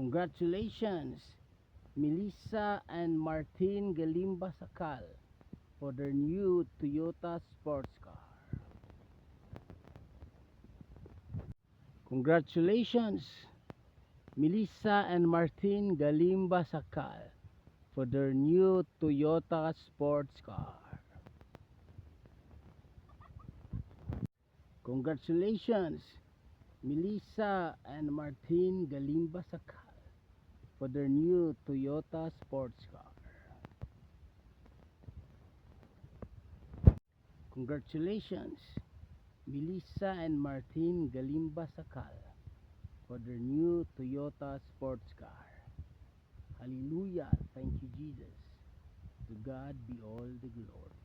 Congratulations, Melissa and Martin Galimba Sakal, for their new Toyota sports car. Congratulations, Melissa and Martin Galimba Sakal, for their new Toyota sports car. Congratulations, Melissa and Martin Galimba Sakal, for their new Toyota sports car. Congratulations, Melissa and Martin Galimba Sakal, for their new Toyota sports car. Hallelujah, thank you Jesus. To God be all the glory.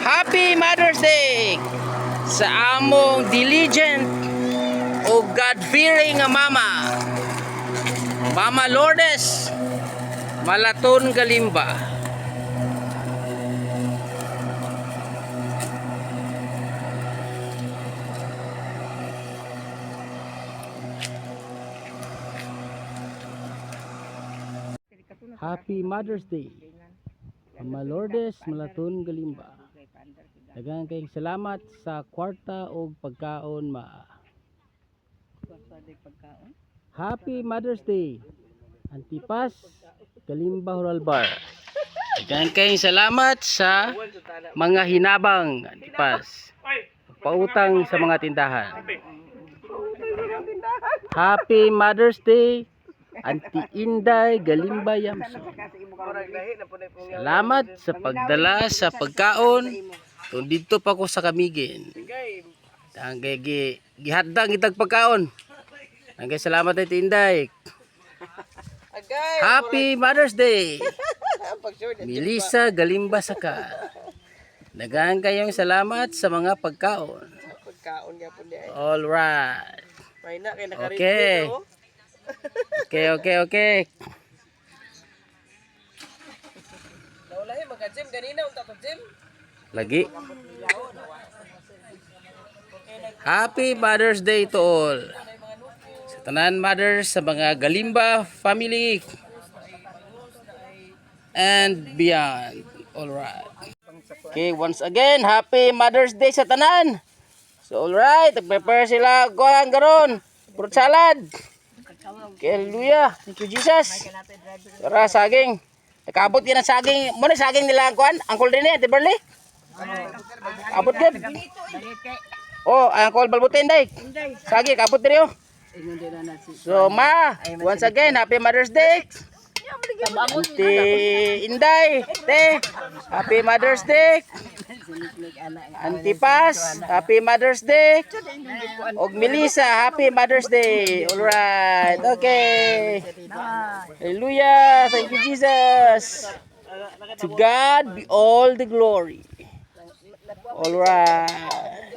Happy Mother's Day sa among diligent o God-fearing nga mama, Mama Lourdes Malaton Galimba. Happy Mother's Day, Mama Lourdes Malaton Galimba. Daghang kayong salamat sa kwarta o pagkaon ma. Happy Mother's Day, Antipas Galimba Huralbar. Daghang kayong salamat sa mga hinabang, Antipas. Pautang sa mga tindahan. Happy Mother's Day, Auntie Inday Galimba Yamso. Salamat sa pagdala sa pagkaon. Kung dito pa ko sa Kamigin. Ang gihadang itag pagkaon. Ang salamat Auntie Inday. Happy Mother's Day, Melissa Galimba Sakal. Daghang kayong salamat sa mga pagkaon. All right. Okay. Okay. Lagi. Happy Mother's Day to all. Sa tanan mothers, sa mga Galimba family and beyond. All right. Okay, once again, happy Mother's Day sa tanan. So all right, prepare sila kuan garon. Fruit salad. Okay, hallelujah. Thank you Jesus. Tara saging. Nakabot yan ang saging. Muna saging nila ang kuan. Angkol din eh, Tiberly. Abot yun. Oh, angkol balbutin day. Saging, kabot din yun. So ma, once again, happy Mother's Day. Auntie Inday, te, happy Mother's Day. Auntie Paz, happy Mother's Day. Og Melissa, happy Mother's Day. Alright, okay. Hallelujah, thank you Jesus. To God be all the glory. Alright.